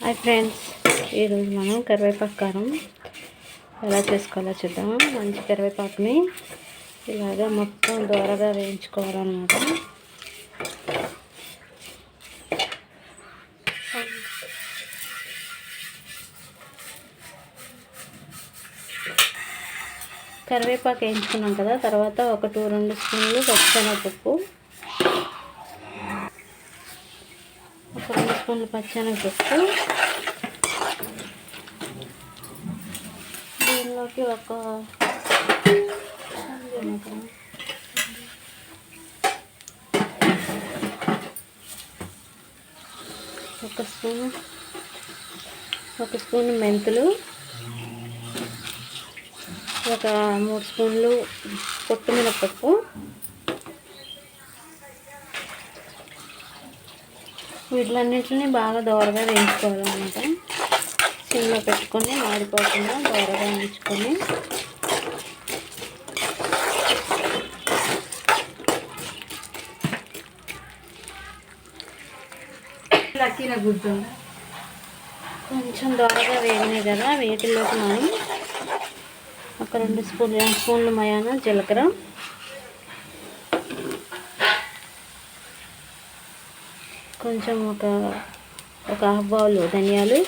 Hi friends, ఈరోజు మనం కరివేపాకు కారం ఎలా చేసుకోవాలో చూద్దాం. మంచి కరివేపాకుని ఇలాగా మొత్తం దోరగా వేయించుకోవాలన్నమాట. కరివేపాకు వేయించుకున్నాం కదా, తర్వాత ఒక 2 స్పూన్లు పచ్చిశనగపప్పు, ఒక 2 స్పూన్లు పచ్చిశనగపప్పు, దీనిలోకి ఒక స్పూన్ మెంతులు, ఒక 3 స్పూన్లు పొట్టు మినపప్పు, వీటిలన్నింటినీ బాగా దోరగా వేయించుకోవాలన్నమాట. సిమ్లో పెట్టుకొని మాడిపోకుండా దోరగా వేయించుకొని కొంచెం దోరగా వేగినాయి కదా, వీటిలోకి మనం ఒక 2 స్పూన్లు మయాన జీలకర్ర, కొంచెం ఒక హాఫ్ బౌల్ ధనియాలు,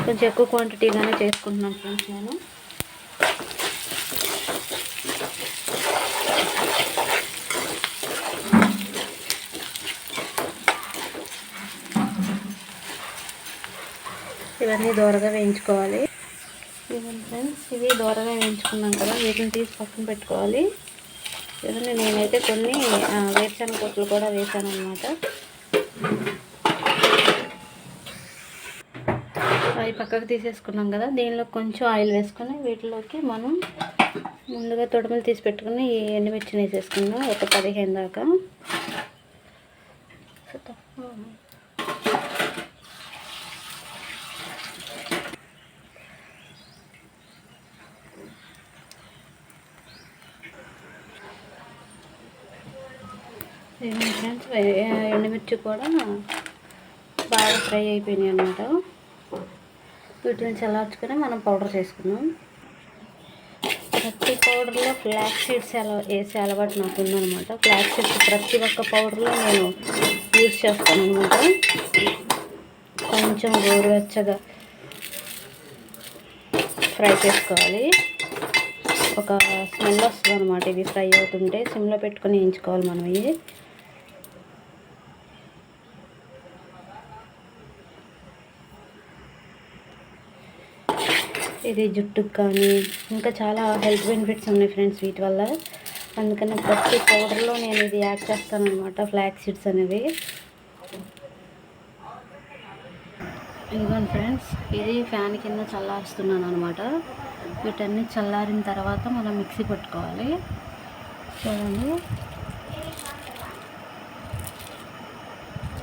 కొంచెం ఎక్కువ క్వాంటిటీగానే చేసుకుంటున్నాను ఫ్రెండ్స్ నేను. ఇవన్నీ దోరగా వేయించుకోవాలి. ఇవన్నీ ఫ్రెండ్స్, ఇవి దోరగా వేయించుకున్నాం కదా, వీటిని తీసి పక్కన పెట్టుకోవాలి. ఇవన్నీ నేనైతే కొన్ని వేరుశనగ పొట్లు కూడా వేసాను అన్నమాట. అవి పక్కకు తీసేసుకున్నాం కదా, దీనిలో కొంచెం ఆయిల్ వేసుకొని వీటిలోకి మనం ముందుగా తొడమలు తీసి పెట్టుకుని ఈ ఎండుమిర్చిని వేసేసుకున్నాం, ఒక 15 దాకా. ఫ్రెండ్స్, ఎండుమిర్చి కూడా బాగా ఫ్రై అయిపోయినాయి అన్నమాట. వీటిని చల్లార్చుకొని మనం పౌడర్ చేసుకున్నాం. ప్రతి పౌడర్లో ఫ్లాక్ సీడ్స్ వేసే అలవాటు నాకు ఉందన్నమాట. ఫ్లాక్ సీడ్స్ ప్రతి ఒక్క పౌడర్లో నేను యూజ్ చేస్తాను అన్నమాట. కొంచెం గోరువెచ్చగా ఫ్రై చేసుకోవాలి. ఒక స్మెల్ వస్తుంది అన్నమాట ఇవి ఫ్రై అవుతుంటే. సిమ్లో పెట్టుకొని వేయించుకోవాలి మనం ఇవి. ఇది జుట్టుకు కానీ ఇంకా చాలా హెల్త్ బెనిఫిట్స్ ఉన్నాయి ఫ్రెండ్స్ వీటి వల్ల. అందుకని ప్రతి పౌడర్లో నేను ఇది యాడ్ చేస్తాను అనమాట, ఫ్లాక్ సీడ్స్ అనేవి. ఇదిగోండి ఫ్రెండ్స్, ఇది ఫ్యాన్ కింద చల్లారుస్తున్నాను అనమాట. వీటన్ని చల్లారిన తర్వాత మనం మిక్సీ పట్టుకోవాలి. చూడండి,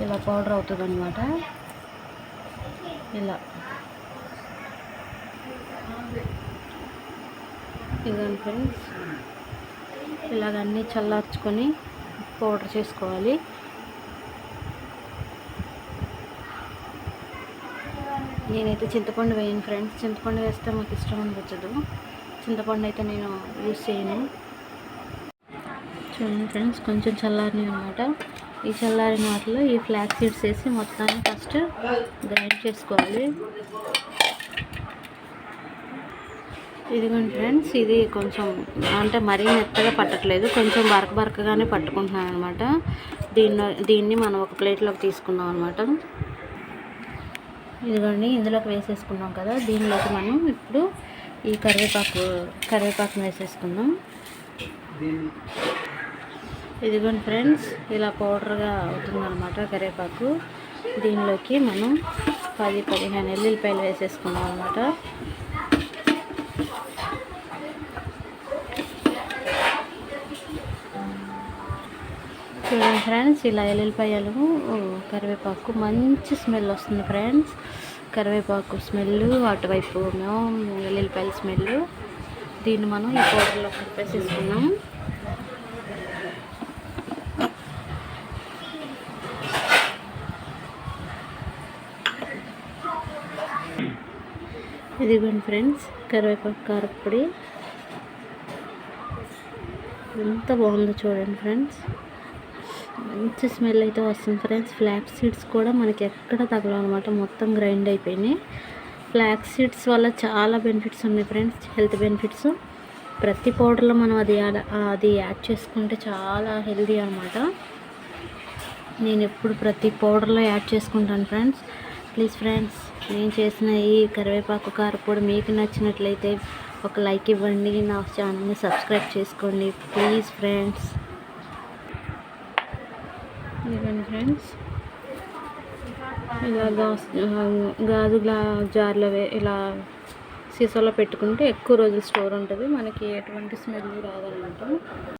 ఇలా పౌడర్ అవుతుంది అనమాట. ఇలా ఇదిగోండి ఫ్రెండ్స్, ఇలాగన్నీ చల్లార్చుకొని పౌడర్ చేసుకోవాలి. నేనైతే చింతపండు వేయను ఫ్రెండ్స్. చింతపండు వేస్తే మాకు ఇష్టం అనిపించదు. చింతపండు అయితే నేను యూజ్ చేయను. చూడండి ఫ్రెండ్స్, కొంచెం చల్లారినవి అనమాట. ఈ చల్లారిన వాటిలో ఈ ఫ్లాక్ సీడ్స్ వేసి మొత్తాన్ని ఫస్ట్ గ్రైండ్ చేసుకోవాలి. ఇదిగోండి ఫ్రెండ్స్, ఇది కొంచెం అంటే మరీ మెత్తగా పట్టట్లేదు, కొంచెం బరకగానే పట్టుకుంటున్నాను అనమాట. దీన్ని మనం ఒక ప్లేట్లోకి తీసుకున్నాం అనమాట. ఇదిగోండి, ఇందులోకి వేసేసుకున్నాం కదా, దీనిలోకి మనం ఇప్పుడు ఈ కరివేపాకును వేసేసుకుందాం. ఇదిగోండి ఫ్రెండ్స్, ఇలా పౌడర్గా అవుతుందన్నమాట కరివేపాకు. దీనిలోకి మనం 10-15 ఎల్లుల్లిపాయలు వేసేసుకున్నాం అనమాట. చూడండి ఫ్రెండ్స్, ఇలా ఎల్లుల్లిపాయలు కరివేపాకు మంచి స్మెల్ వస్తుంది ఫ్రెండ్స్. కరివేపాకు స్మెల్, అటువైపు ఎల్లుల్లిపాయల స్మెల్. దీన్ని మనం ఈ పౌడర్లో కలిపేసేసుకున్నాం. ఇదిగోండి ఫ్రెండ్స్, కరివేపాకు కారపొడి ఎంత బాగుందో చూడండి ఫ్రెండ్స్. మంచి స్మెల్ అయితే వస్తుంది ఫ్రెండ్స్. ఫ్లాక్స్ సీడ్స్ కూడా మనకి ఎక్కడ తగలవు అనమాట, మొత్తం గ్రైండ్ అయిపోయినాయి. ఫ్లాక్స్ సీడ్స్ వల్ల చాలా బెనిఫిట్స్ ఉన్నాయి ఫ్రెండ్స్, హెల్త్ బెనిఫిట్స్. ప్రతి పౌడర్లో మనం అది యాడ్ చేసుకుంటే చాలా హెల్తీ అనమాట. నేను ఎప్పుడు ప్రతి పౌడర్లో యాడ్ చేసుకుంటాను ఫ్రెండ్స్. ప్లీజ్ ఫ్రెండ్స్, నేను చేసిన ఈ కరివేపాకు కారపొడి మీకు నచ్చినట్లయితే ఒక లైక్ ఇవ్వండి, నా ఛానల్ని సబ్స్క్రైబ్ చేసుకోండి ప్లీజ్ ఫ్రెండ్స్. ఇవ్వండి ఫ్రెండ్స్, ఇలా గాజు జార్లో ఇలా సీసాలో పెట్టుకుంటే ఎక్కువ రోజులు స్టోర్ ఉంటుంది, మనకి ఎటువంటి స్మెల్ రాదన్నమాట.